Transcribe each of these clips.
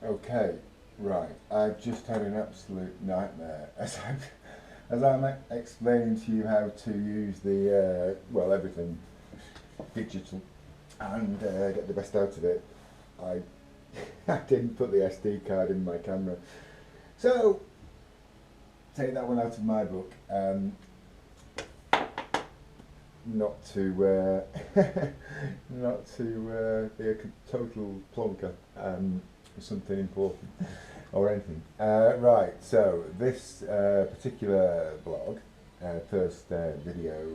Okay, right. I've just had an absolute nightmare as I'm explaining to you how to use the well, everything digital and get the best out of it. I I didn't put the SD card in my camera, so take that one out of my book. Not to not to be a total plonker. Something important or anything. Right, so this particular blog, first video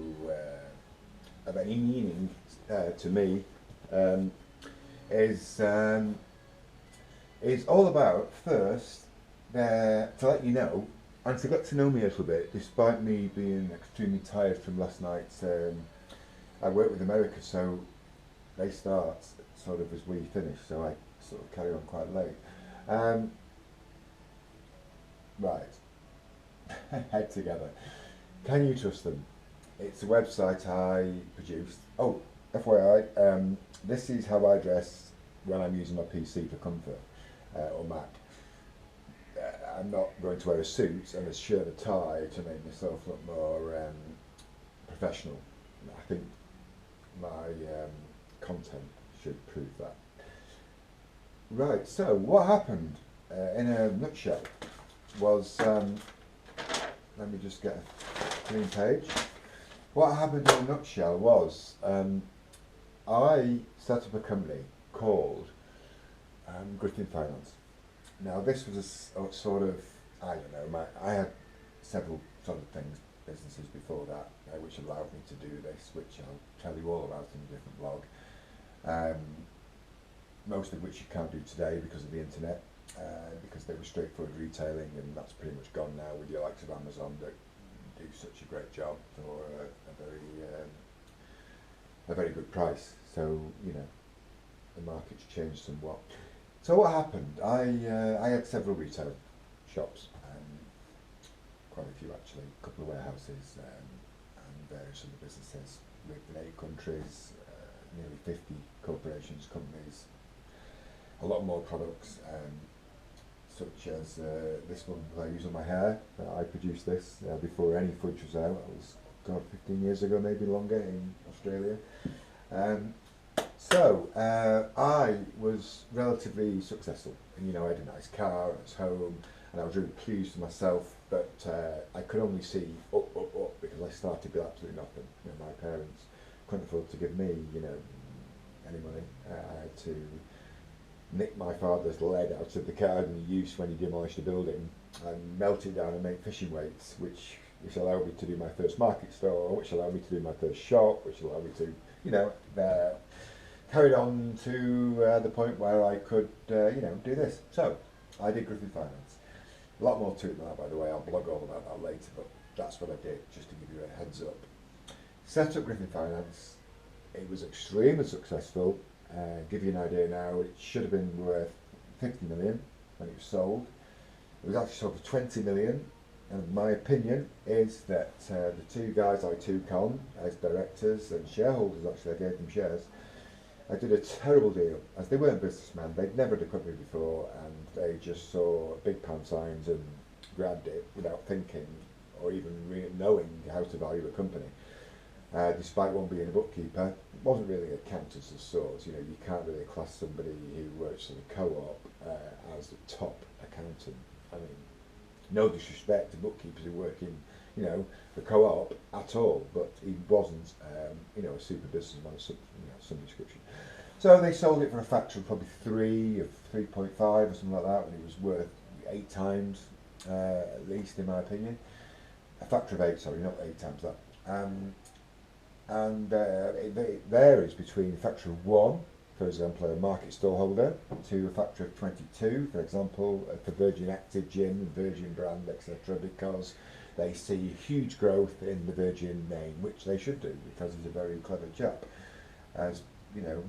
of any meaning to me, um, is all about first to let you know and to get to know me a little bit, despite me being extremely tired from last night. I work with America, so they start sort of as we finish, so I sort of carry on quite late. Right, head together. Can you trust them? It's a website I produced. Oh, FYI, this is how I dress when I'm using my PC for comfort, or Mac. I'm not going to wear a suit and a shirt and a tie to make myself look more professional. I think my content should prove that. Right, so what happened in a nutshell was, let me just get a clean page. What happened in a nutshell was I set up a company called Griffin Finance. Now this was a sort of, I don't know, I had several sort of things, businesses before that, which allowed me to do this, which I'll tell you all about in a different blog. Most of which you can't do today because of the internet, because they were straightforward retailing, and that's pretty much gone now with your likes of Amazon that do such a great job for a very good price. So you know the market's changed somewhat. So what happened? I had several retail shops, quite a few actually, a couple of warehouses, and various other businesses. Lived in 8 countries, nearly 50 corporations, companies, a lot more products, such as this one that I use on my hair. I produced this before any fudge was out. It was, God, 15 years ago, maybe longer, in Australia. So I was relatively successful. And, you know, I had a nice car, I was home, and I was really pleased with myself, but I could only see up, up, up, because I started with absolutely nothing. You know, my parents couldn't afford to give me, you know, any money. I had to nick my father's lead out of the garden use when he demolished the building and melt it down and make fishing weights, which allowed me to do my first market store, which allowed me to do my first shop, which allowed me to, you know, carried on to the point where I could, you know, do this. So I did Griffin Finance. A lot more to it than that, by the way. I'll blog all about that later, but that's what I did, just to give you a heads up. Set up Griffin Finance. It was extremely successful. Give you an idea now, it should have been worth 50 million when it was sold. It was actually sold for 20 million, and my opinion is that the two guys I took on as directors and shareholders, actually I gave them shares, I did a terrible deal, as they weren't businessmen, they'd never had a company before, and they just saw big pound signs and grabbed it without thinking or even knowing how to value a company. Despite one being a bookkeeper, it wasn't really accountants of sorts. You know, you can't really class somebody who works in a co-op as the top accountant. I mean, no disrespect to bookkeepers who work in, you know, the co-op at all, but he wasn't, you know, a super businessman of some, you know, some description. So they sold it for a factor of probably 3.5 or something like that, and it was worth 8 times, at least in my opinion. A factor of 8, sorry, not 8 times that. And it varies between a factor of 1, for example, a market stallholder, to a factor of 22, for example, for Virgin Active Gin, Virgin brand, etc., because they see huge growth in the Virgin name, which they should do, because he's a very clever chap, as you know,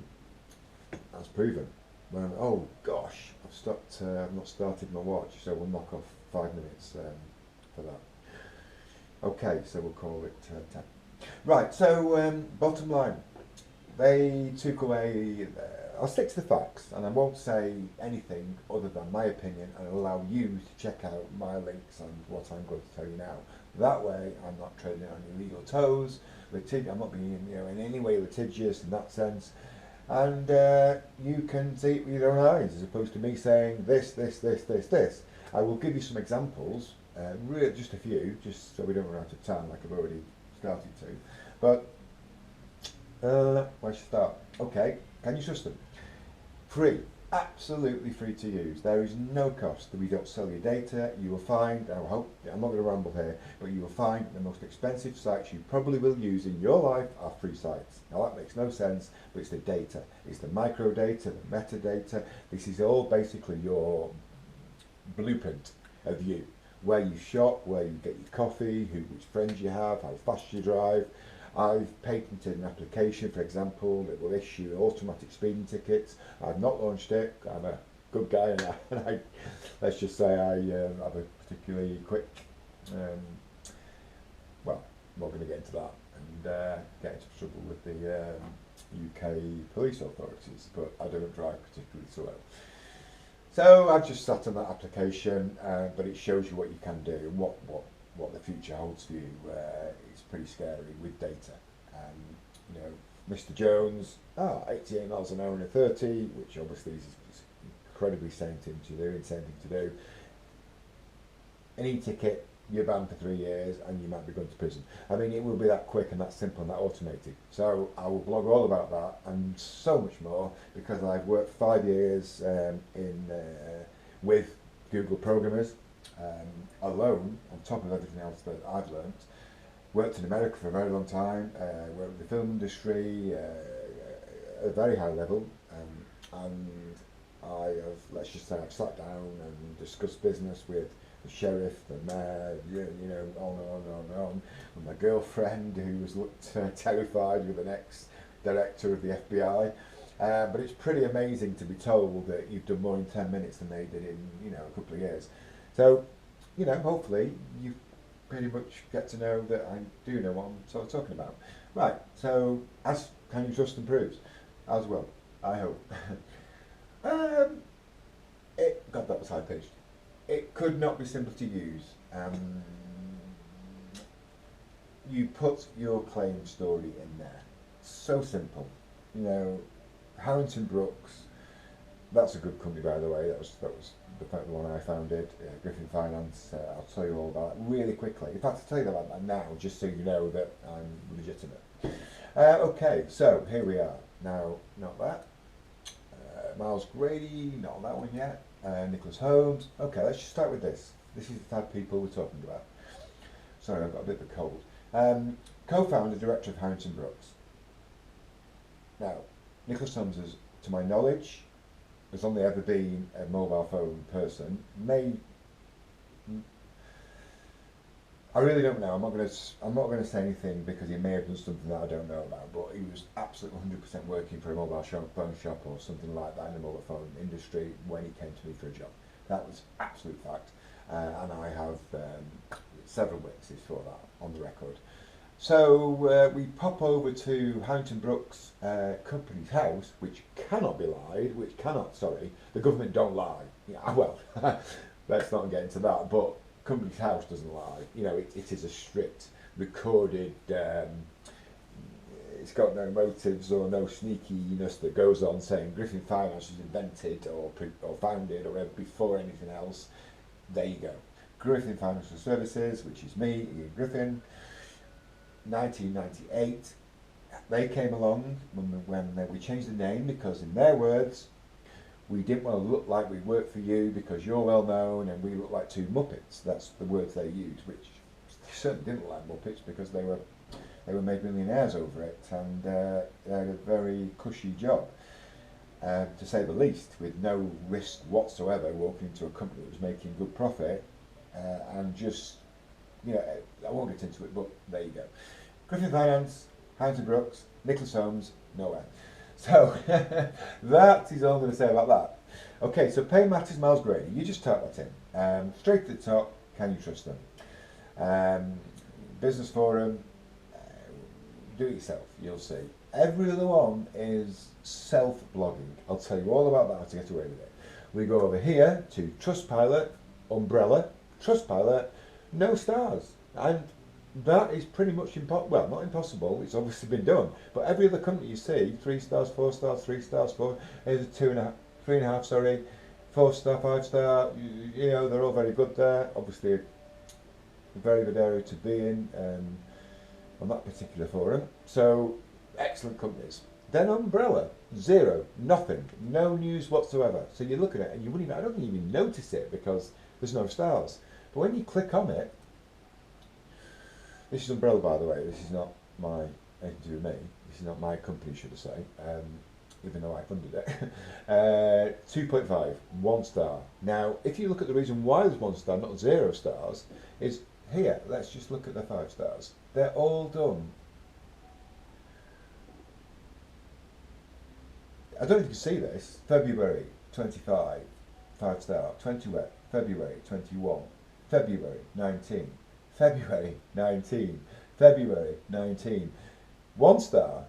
as proven. When, oh gosh, I've not started my watch, so we'll knock off 5 minutes for that. Okay, so we'll call it 10. Right, so bottom line, they took away I'll stick to the facts, and I won't say anything other than my opinion, and allow you to check out my links and what I'm going to tell you now. That way, I'm not treading on your legal toes. I'm not being, in any way litigious in that sense, and you can see it with your own eyes, as opposed to me saying this, this, this, this, this. I will give you some examples, really just a few, just so we don't run out of time, like I've already started to. But where should I start? Okay, can you trust them? Free, absolutely free to use. There is no cost. We don't sell your data. You will find, I hope, I'm not going to ramble here, but you will find the most expensive sites you probably will use in your life are free sites. Now that makes no sense, but it's the data. It's the micro data, the metadata. This is all basically your blueprint of you. Where you shop, where you get your coffee, which friends you have, how fast you drive. I've patented an application, for example, that will issue automatic speeding tickets. I've not launched it. I'm a good guy, and let's just say I have a particularly quick. Well, I'm not going to get into that and get into trouble with the UK police authorities, but I don't drive particularly slow. So I've just sat on that application, but it shows you what you can do and what the future holds for you. It's pretty scary with data. Mr. Jones, 88 miles an hour in a 30, which obviously is incredibly insane thing to do. An e-ticket, you're banned for 3 years and you might be going to prison. I mean, it will be that quick and that simple and that automated. So I will blog all about that and so much more, because I've worked 5 years with Google programmers alone, on top of everything else that I've learnt. Worked in America for a very long time, worked with the film industry at a very high level, and I have, let's just say, I've sat down and discussed business with the sheriff, the mayor, on and on and on, with my girlfriend who was looked terrified with the next director of the FBI. But it's pretty amazing to be told that you've done more in 10 minutes than they did in a couple of years. So, hopefully you pretty much get to know that I do know what I'm sort of talking about. Right, so as Can You Trust Them proves, as well, I hope. God, that was high pitched. It could not be simple to use. You put your claim story in there. So simple. Harrington Brooks, that's a good company, by the way. That was the one I founded, Griffin Finance. I'll tell you all about that really quickly. In fact, I'll tell you about that now, just so you know that I'm legitimate. Okay, so here we are. Now, not that. Miles Grady, not on that one yet. Nicholas Holmes. Okay, let's just start with this. This is the type of people we're talking about. Sorry, I've got a bit of a cold. Co-founder, director of Harrington Brooks. Now, Nicholas Holmes, to my knowledge, has only ever been a mobile phone person. I really don't know. I'm not going to say anything, because he may have done something that I don't know about. But he was absolutely 100% working for a mobile phone shop or something like that in the mobile phone industry when he came to me for a job. That was absolute fact, and I have several witnesses for that on the record. So we pop over to Harrington Brooks' company's house, which cannot be lied, the government don't lie. Yeah, well, let's not get into that, but company's house doesn't lie. It is a strict, recorded, it's got no motives or no sneakiness that goes on saying Griffin Finance was invented or founded or whatever before anything else. There you go. Griffin Financial Services, which is me, Ian Griffin. 1998, they came along when we changed the name, because in their words, we didn't want to look like we worked for you because you're well known and we look like two Muppets. That's the words they used, which they certainly didn't look like Muppets, because they were made millionaires over it, and they had a very cushy job, to say the least, with no risk whatsoever walking into a company that was making good profit, and just, I won't get into it, but there you go. Griffin Finance, Harrington Brooks, Nicholas Holmes, nowhere. So that is all I'm going to say about that. Okay, so Pay Matters, Miles Grady. You just type that in. Straight to the top, can you trust them? Business Forum, do it yourself, you'll see. Every other one is self-blogging. I'll tell you all about that, how to get away with it. We go over here to Trustpilot, Umbrella, Trustpilot, no stars. And that is pretty much well, not impossible, it's obviously been done. But every other company you see, 3 stars, 4 stars, 3 stars, 4, is a 2.5, 3.5, sorry, 4 star, 5 star, you know, they're all very good there. Obviously a very good area to be in on that particular forum. So, excellent companies. Then Umbrella, 0, nothing, no news whatsoever. So you look at it and you wouldn't even, I don't even notice it because there's no stars. But when you click on it, this is Umbrella, by the way, this is not anything to do with me, this is not my company, should I say, even though I funded it. 2.5, 1 star. Now, if you look at the reason why there's 1 star, not 0 stars, is here, let's just look at the 5 stars. They're all done. I don't know if you can see this. February 25, 5 star. February 21, February 19, February 19, February 19. 1 star,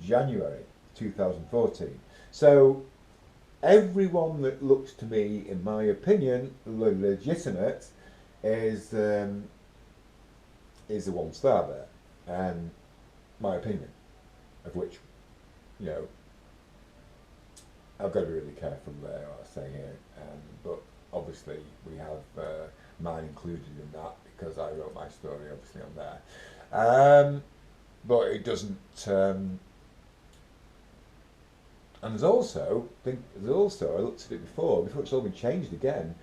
January 2014. So everyone that looks to me, in my opinion, legitimate is a 1 star there. My opinion, of which, you know, I've got to be really careful there, what I say here, but obviously we have mine included in that because I wrote my story obviously on there. But it doesn't, and there's also, I looked at it before it's all been changed again,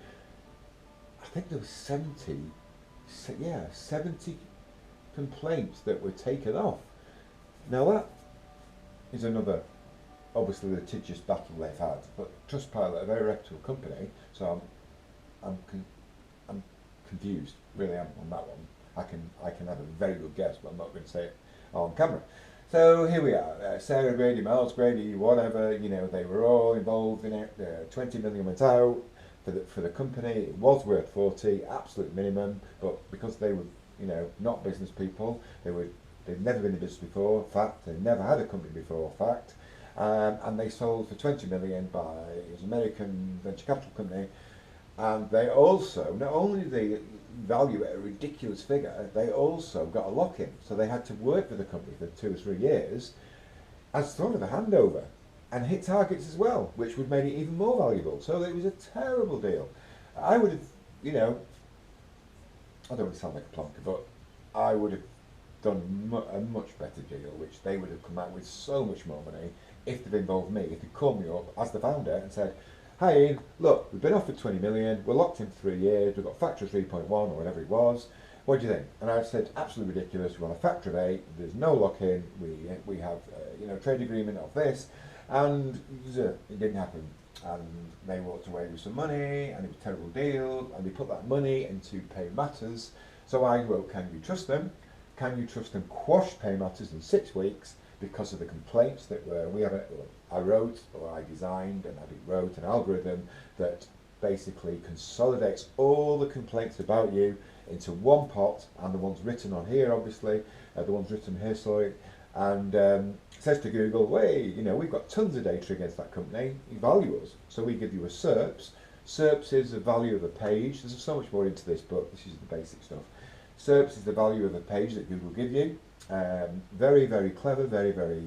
I think there was 70 complaints that were taken off. Now that is another, obviously, litigious battle they've had, but Trustpilot, a very reputable company, so I'm confused, really am on that one. I can have a very good guess, but I'm not going to say it on camera. So here we are, Sarah Grady, Miles Grady, whatever, you know, they were all involved in it. 20 million went out for the company. It was worth 40, absolute minimum, but because they were, you know, not business people, they'd never been in business before, fact, they'd never had a company before, fact. And they sold for 20 million by an American venture capital company, and they also, not only did they value at a ridiculous figure, they also got a lock-in, so they had to work for the company for 2 or 3 years as sort of a handover, and hit targets as well, which would make it even more valuable. So it was a terrible deal. I would have, you know, I don't want to sound like a plonker, but I would have done a much better deal, which they would have come out with so much more money if they'd involved me, if they'd called me up as the founder and said, hi Ian, look, we've been offered 20 million, we're locked in for 3 years, we've got a factor of 3.1 or whatever it was, what do you think? And I said, absolutely ridiculous, we want a factor of 8, there's no lock-in, we have you know, trade agreement of this, and it didn't happen. And they walked away with some money, and it was a terrible deal, and they put that money into Pay Matters. So I wrote, can you trust them? Can you trust them quashed Pay Matters in 6 weeks because of the complaints that were, I wrote, or I designed, and I wrote an algorithm that basically consolidates all the complaints about you into one pot, and the ones written on here, obviously, the ones written here, sorry, and says to Google, wait, you know, we've got tons of data against that company, you value us. So we give you a SERPs. SERPs is the value of a page. There's so much more into this, but this is the basic stuff. SERPs is the value of a page that Google give you. Very, very clever, very, very,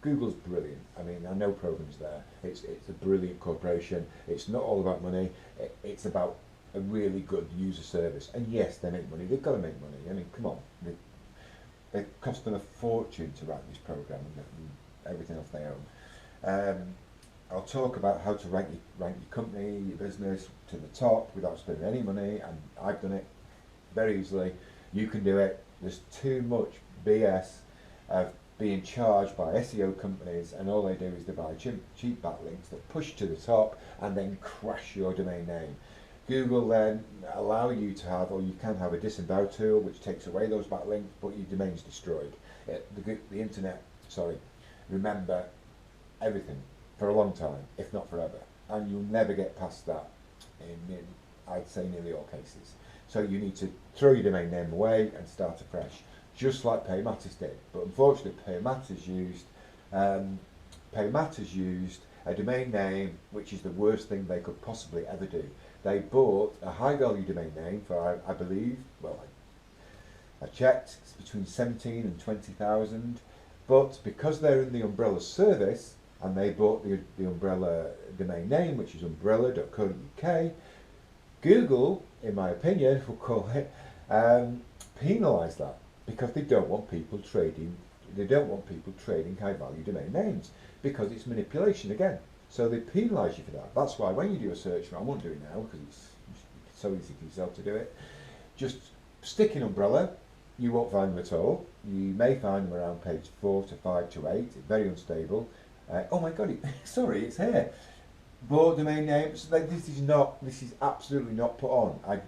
Google's brilliant. I mean, I know programs there. It's a brilliant corporation. It's not all about money. It's about a really good user service. And yes, they make money. They've got to make money. I mean, come on. They cost them a fortune to write this program and everything else they own. I'll talk about how to rank your company, your business to the top without spending any money, and I've done it very easily. You can do it. There's too much BS of being charged by SEO companies, and all they do is they buy cheap backlinks that push to the top and then crash your domain name. Google then allow you to have, or you can have, a disavow tool which takes away those backlinks, but your domain's destroyed. The internet, remember everything for a long time, if not forever, and you'll never get past that in I'd say nearly all cases. So you need to throw your domain name away and start afresh. just like Paymatters did. But unfortunately, Paymatters used a domain name, which is the worst thing they could possibly ever do. They bought a high value domain name for, I believe, well, I checked, it's between 17 and 20,000. But because they're in the Umbrella service and they bought the Umbrella domain name, which is umbrella.co.uk, Google, in my opinion, will call it, penalise that because they don't want people trading. They don't want people trading high value domain names because it's manipulation again. So they penalise you for that. That's why when you do a search, I won't do it now because it's so easy for yourself to do it. Just stick in Umbrella. You won't find them at all. You may find them around page 4 to 5 to 8. It's very unstable. Oh my God! Sorry, it's here. Bought domain names. This is absolutely not put on.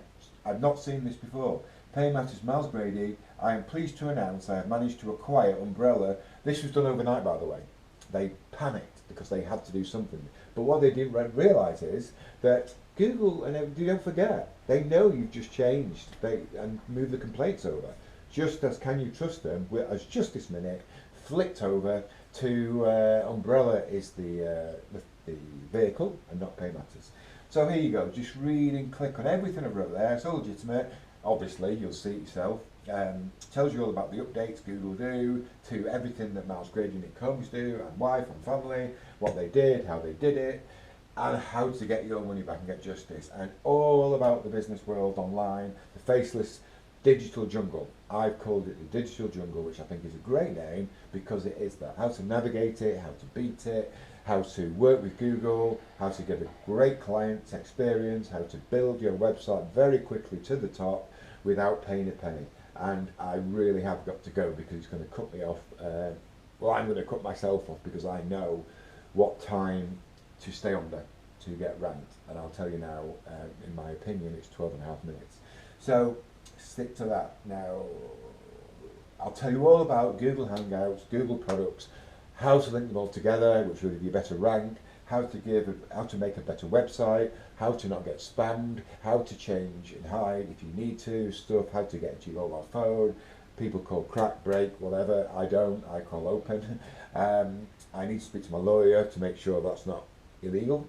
I've not seen this before. Paymatters Miles Brady. I am pleased to announce I have managed to acquire Umbrella. This was done overnight, by the way. They panicked because they had to do something. But what they didn't realise is that Google, and don't forget, they know you've just changed and moved the complaints over. Just as Can You Trust Them, as just this minute, flicked over to Umbrella is the vehicle and not Paymatters. So here you go, just read and click on everything I've wrote there. It's all legitimate. Obviously, you'll see it yourself. Tells you all about the updates Google do to everything that Miles Grady and Nick Combs do, and wife and family, what they did, how they did it, and how to get your money back and get justice, and all about the business world online, the faceless digital jungle. I've called it the digital jungle, which I think is a great name because it is that. How to navigate it, how to beat it, how to work with Google, how to get a great client experience, how to build your website very quickly to the top without paying a penny. And I really have got to go because it's going to cut me off. Well, I'm going to cut myself off because I know what time to stay under to get ranked. And I'll tell you now, in my opinion, it's 12 and a half minutes. So stick to that. Now, I'll tell you all about Google Hangouts, Google products, how to link them all together, which will give you a better rank, how to make a better website, how to not get spammed, how to change and hide if you need to, stuff, how to get into your mobile phone. People call crack, break, whatever. I don't. I call open. I need to speak to my lawyer to make sure that's not illegal.